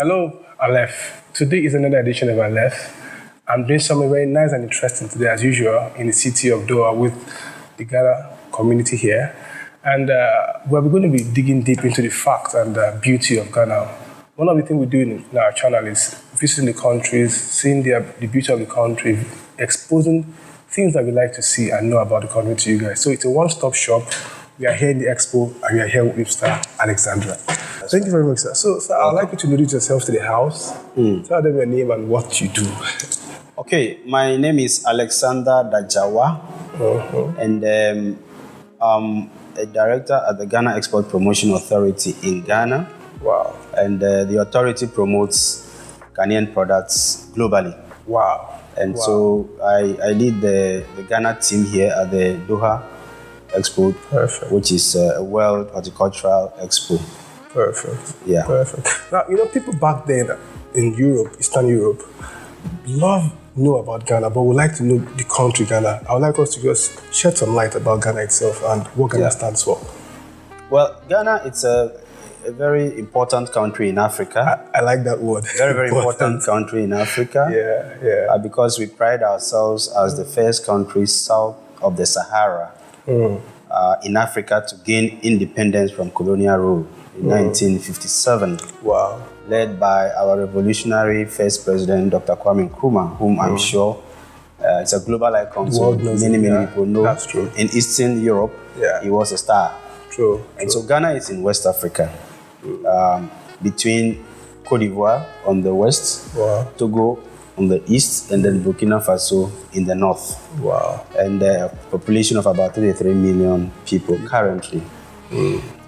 Hello, Aleph. Today is another edition of Aleph. I'm doing something very nice and interesting today, as usual, in the city of Doha with the Ghana community here. And we're going to be digging deep into the facts and beauty of Ghana. One of the things we do in our channel is visiting the countries, seeing the beauty of the country, exposing things that we like to see and know about the country to you guys. So it's a one-stop shop. We are here in the expo, and we are here with Mr. Alexandra. Thank you very much, sir. So, sir, I'd like you to introduce yourself to the house. Tell them your name and what you do. Okay, my name is Alexander Dajawa, and I'm a director at the Ghana Export Promotion Authority in Ghana. Wow. And the authority promotes Ghanaian products globally. Wow. And so I lead the Ghana team here at the Doha Expo, which is a World Horticultural Expo. Perfect. Yeah. Perfect. Now, people back then in Europe, Eastern Europe, know about Ghana, but would like to know the country Ghana. I would like us to just shed some light about Ghana itself and what Ghana stands for. Well, Ghana, it's a very important country in Africa. I like that word. Very, very important country in Africa. Yeah. Because we pride ourselves as the first country south of the Sahara in Africa to gain independence from colonial rule in 1957. Wow. Led by our revolutionary first president, Dr. Kwame Nkrumah, whom I'm sure it's a global icon. So many people know. That's true. In Eastern Europe, he was a star. True. And so Ghana is in West Africa, between Cote d'Ivoire on the west, Togo on the east, and then Burkina Faso in the north. Wow. And a population of about 33 million people currently.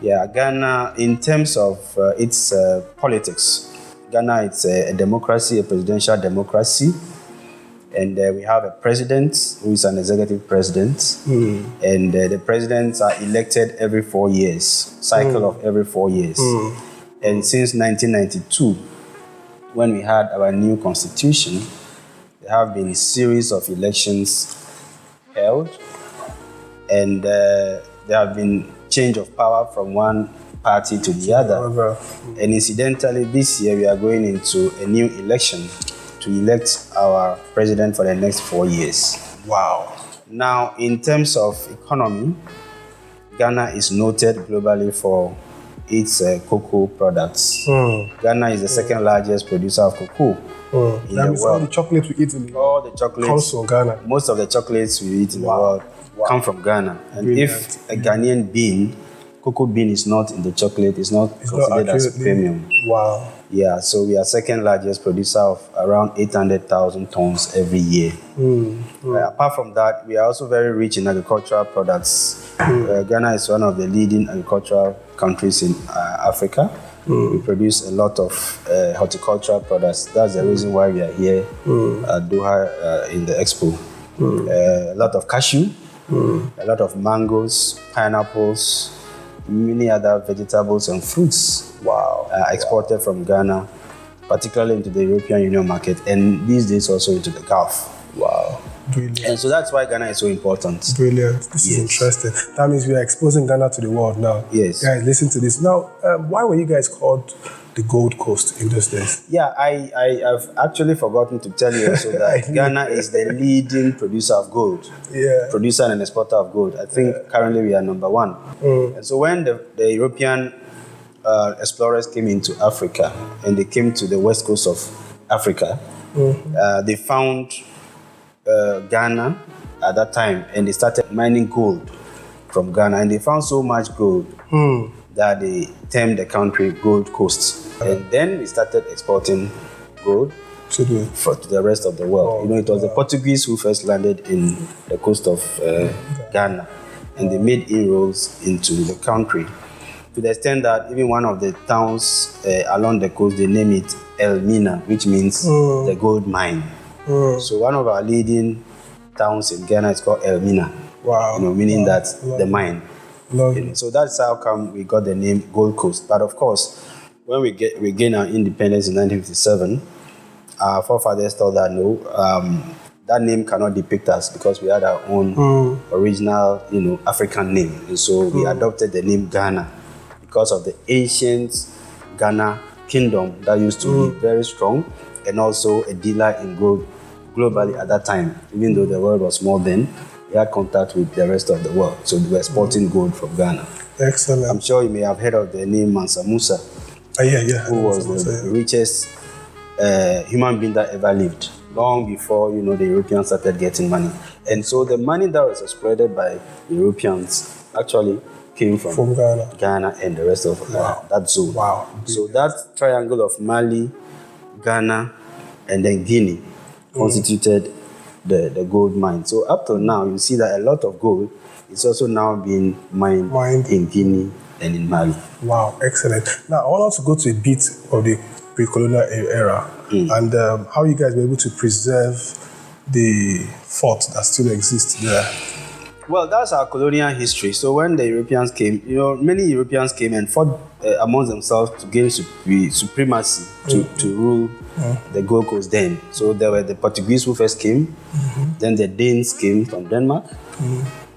Yeah, Ghana, in terms of its politics, Ghana is a democracy, a presidential democracy. And we have a president who is an executive president. And the presidents are elected every 4 years, cycle of every 4 years. And since 1992, when we had our new constitution, there have been a series of elections held. And there have been change of power from one party to the other. And incidentally, this year we are going into a new election to elect our president for the next 4 years. Wow. Now, in terms of economy, Ghana is noted globally for its cocoa products. Ghana is the second largest producer of cocoa in the world. All the chocolates we eat in the All the chocolates comes from Ghana. Most of the chocolates we eat in the world come from Ghana. And if a Ghanaian bean, cocoa bean is not in the chocolate, it's not considered as premium. Wow. Yeah, so we are second largest producer of around 800,000 tons every year. Apart from that, we are also very rich in agricultural products. Ghana is one of the leading agricultural countries in Africa. We produce a lot of horticultural products. That's the reason why we are here at Doha in the expo. A lot of cashew, a lot of mangoes, pineapples, many other vegetables and fruits exported from Ghana, particularly into the European Union market, and these days also into the Gulf. Wow. Brilliant. And so that's why Ghana is so important. Brilliant. This is interesting. That means we are exposing Ghana to the world now. Yes. Guys, listen to this. Now, why were you guys called the Gold Coast in those days? Yeah, I've actually forgotten to tell you also that Ghana is the leading producer of gold. Producer and exporter of gold. I think currently we are number one. And so when the European explorers came into Africa and they came to the west coast of Africa, they found Ghana at that time, and they started mining gold from Ghana, and they found so much gold that they termed the country Gold Coast. And then we started exporting gold to the rest of the world. It was the Portuguese who first landed in the coast of Ghana, and they made inroads into the country to the extent that even one of the towns along the coast, they name it Elmina, which means the gold mine. So one of our leading towns in Ghana is called Elmina. Wow. Meaning that the mine. So that's how come we got the name Gold Coast. But of course, when we gained our independence in 1957, our forefathers thought that no, that name cannot depict us because we had our own original, African name. And so we adopted the name Ghana because of the ancient Ghana kingdom that used to be very strong, and also a dealer in gold globally at that time. Even though the world was small then, we had contact with the rest of the world. So we were exporting gold from Ghana. Excellent. I'm sure you may have heard of the name Mansa Musa, who was the richest human being that ever lived, long before the Europeans started getting money. And so the money that was exploited by Europeans actually came from Ghana and the rest of that zone. Wow. So that triangle of Mali, Ghana, and then Guinea constituted the gold mine. So up till now, you see that a lot of gold is also now being mined in Guinea and in Mali. Wow, excellent. Now, I want us to go to a bit of the pre-colonial era and how you guys were able to preserve the forts that still exist there. Well, that's our colonial history. So when the Europeans came, many Europeans came and fought amongst themselves to gain supremacy to rule the Gold Coast then. So there were the Portuguese who first came, then the Danes came from Denmark,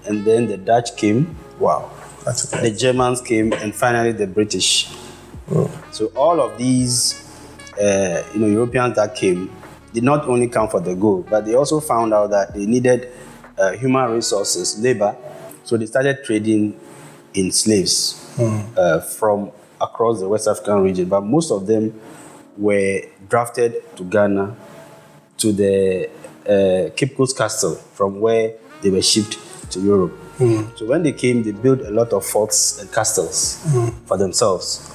and then the Dutch came. Wow, that's okay. The Germans came, and finally the British. So all of these, Europeans that came did not only come for the gold, but they also found out that they needed human resources, labor. So they started trading in slaves from across the West African region. But most of them were drafted to Ghana, to the Cape Coast Castle, from where they were shipped to Europe. So when they came, they built a lot of forts and castles for themselves.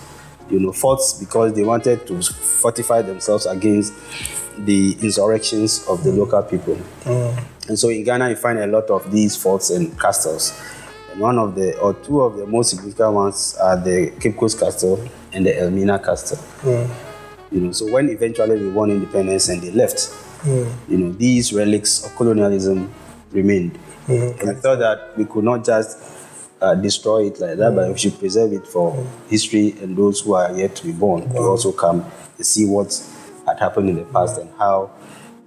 Forts because they wanted to fortify themselves against the insurrections of the local people. And so in Ghana, you find a lot of these forts and castles. And two of the most significant ones are the Cape Coast Castle and the Elmina Castle. So when eventually we won independence and they left, these relics of colonialism remained. And we thought that we could not just destroy it like that, but we should preserve it for history and those who are yet to be born to also come and see what had happened in the past and how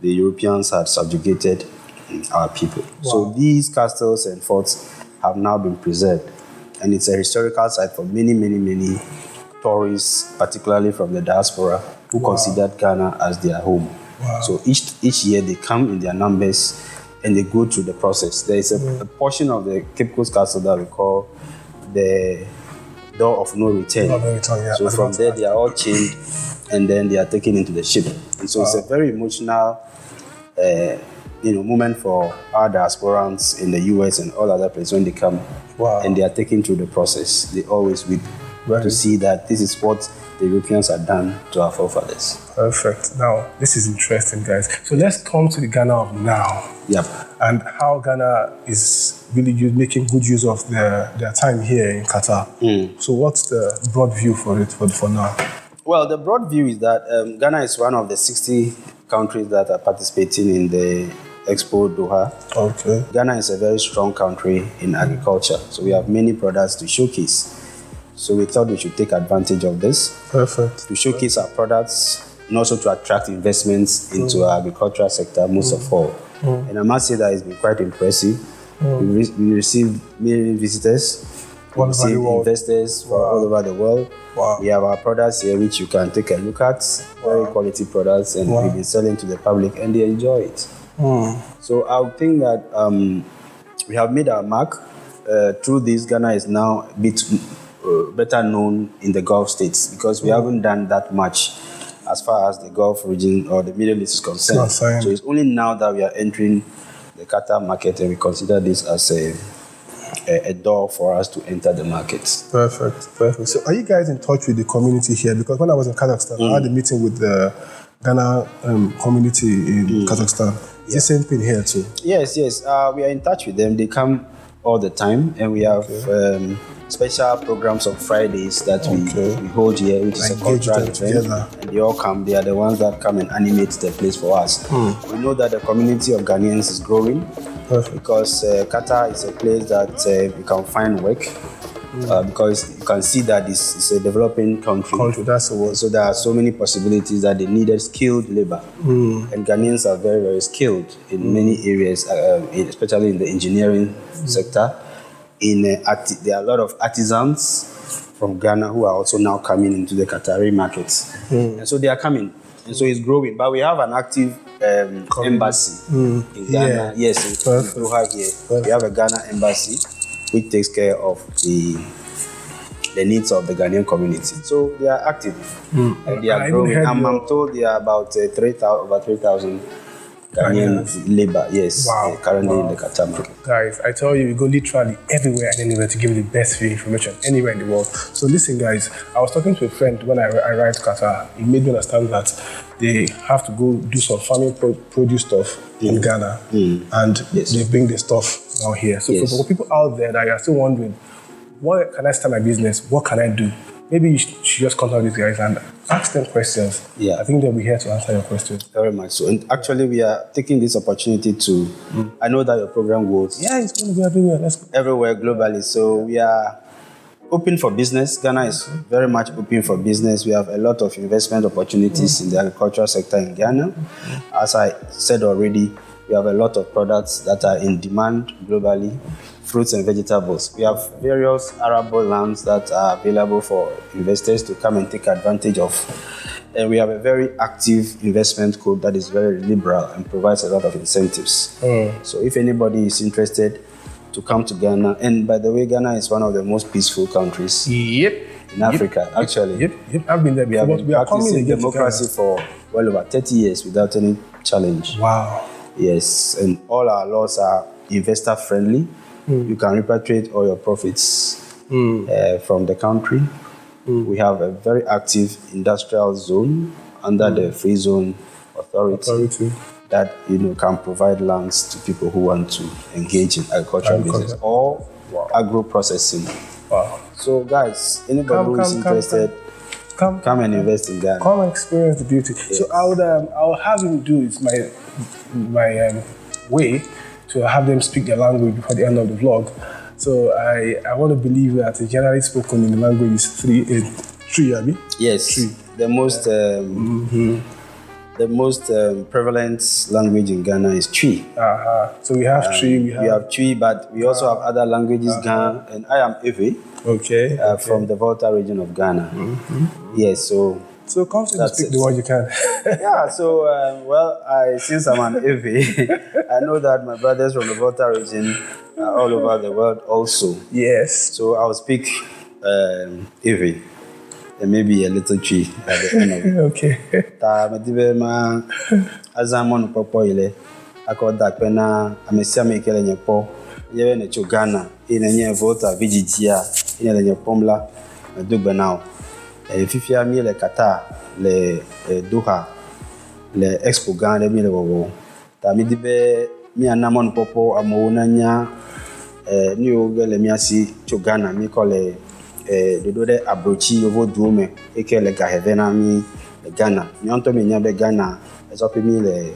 the Europeans had subjugated our people. So these castles and forts have now been preserved, and it's a historical site for many, many, many tourists, particularly from the diaspora, who considered Ghana as their home. So each year they come in their numbers and they go through the process. There is a portion of the Cape Coast Castle that we call the door of no return. So from there they are all chained and then they are taken into the ship. And so it's a very emotional moment for our diasporans in the US and all other places when they come and they are taken through the process. They always weep to see that this is what the Europeans had done to our forefathers. Perfect. Now, this is interesting, guys. So let's come to the Ghana of now. Yep. And how Ghana is really making good use of their time here in Qatar. So what's the broad view for it for now? Well, the broad view is that Ghana is one of the 60 countries that are participating in the Expo Doha. Okay. Ghana is a very strong country in agriculture, so we have many products to showcase. So we thought we should take advantage of this. Perfect. To showcase our products and also to attract investments into our agricultural sector most of all. And I must say that it's been quite impressive. We received many visitors. We received investors from all over the world. We have our products here which you can take a look at. Very quality products, and we've been selling to the public and they enjoy it. So I would think that we have made our mark. Through this, Ghana is now a bit better known in the Gulf states because we haven't done that much as far as the Gulf region or the Middle East is concerned. So it's only now that we are entering the Qatar market and we consider this as a door for us to enter the market. Perfect. So are you guys in touch with the community here? Because when I was in Kazakhstan, I had a meeting with the Ghana community in Kazakhstan. Is the same thing here too? Yes. We are in touch with them. They come all the time, and we have special programs on Fridays that we hold here, which is a cultural event. And they all come. They are the ones that come and animate the place for us. We know that the community of Ghanaians is growing because Qatar is a place that you can find work. Because you can see that this is a developing country. That's the word. So there are so many possibilities that they needed skilled labor. And Ghanaians are very, very skilled in many areas, especially in the engineering sector. There are a lot of artisans from Ghana who are also now coming into the Qatari markets. And so they are coming. And so it's growing. But we have an active embassy in Ghana. Yes, in Doha here. We have a Ghana embassy which takes care of the needs of the Ghanaian community. So they are active and they are growing. I'm told they are about over 3,000 Ghanaian labor, currently in the Qatar market. Guys, I tell you, we go literally everywhere and anywhere to give you the best free information anywhere in the world. So listen, guys, I was talking to a friend when I arrived to Qatar. He made me understand that they have to go do some farming produce stuff in Ghana, and they bring the stuff down here. So for people out there that are still wondering, what can I start my business? What can I do? Maybe you should just contact these guys and ask them questions. I think they'll be here to answer your questions. Very much so. And actually, we are taking this opportunity to, I know that your program goes. It's going to be everywhere. Let's go. Everywhere globally. So we are open for business. Ghana is very much open for business. We have a lot of investment opportunities in the agricultural sector in Ghana. As I said already, we have a lot of products that are in demand globally. Fruits and vegetables. We have various arable lands that are available for investors to come and take advantage of. And we have a very active investment code that is very liberal and provides a lot of incentives. So if anybody is interested to come to Ghana, and by the way, Ghana is one of the most peaceful countries in Africa, actually. I've been there. We have been practicing democracy for well over 30 years without any challenge. Wow. Yes, and all our laws are investor friendly. You can repatriate all your profits from the country. We have a very active industrial zone under the Free Zone Authority that can provide lands to people who want to engage in agricultural business or agro processing. Wow. So guys, anybody who is interested, come and invest in Ghana. Come and experience the beauty. Yes. So I'll have him do it my way to have them speak their language before the end of the vlog. So I want to believe that generally spoken in the language is three, I mean? Yes. Three. The most prevalent language in Ghana is Twi. So we have Twi. We have Twi, but we also have other languages, Ghana, and I am Ewe. Okay. From the Volta region of Ghana. Yes, so come to speak the word you can. Since I'm an Ewe, I know that my brothers from the Volta region are all over the world also. Yes. So I'll speak Ewe and maybe a little Twi at the end of it. Okay. Azamon popo ile akoda pena amesia mekele nyepo yewe ne Ghana ina nye Volta vijitia ina le pomla dugbe now. Fifia mi le Qatar, le Doha, le Expo Ghana mi le wowo. Ta mi dibe mi anamon popo amounanya ni ogele mi asi Ghana mi kole dodo de abrochi yovo duome eke le gahevena mi le Ghana. Mi onto mi nyabe Ghana ezope mi le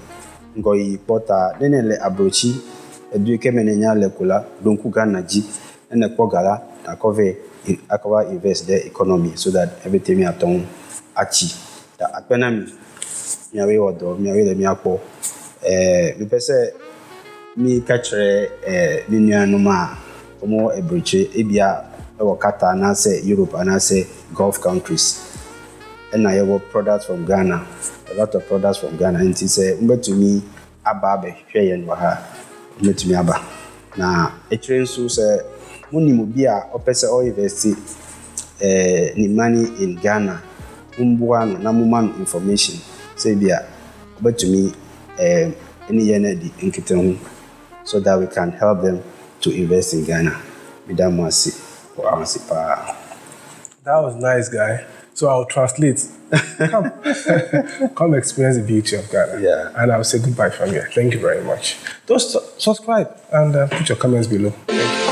ngoi pota dene le abrochi edu eke menenya le kula donku Ghana ji ene pogala akova invest the economy so that everything we are done achi that apenami miawe odo miawe le miapo me pese mi kachre ni nuanuma omo ebreche ebia e Qatar na say Europe and say Gulf countries and I have products from Ghana, a lot of products from Ghana, and he said to me ababe hwe yen wa ha to me aba na e train so say money mo bia opese o invest ni money in Ghana umbuwa na muman information say bia to me any yenedi nkiten so that we can help them to invest in Ghana without mercy or ansipa. That was nice, guy. So I'll translate. Come experience the beauty of Ghana. Yeah. And I'll say goodbye from here. Thank you very much. Just subscribe and put your comments below. Thank you.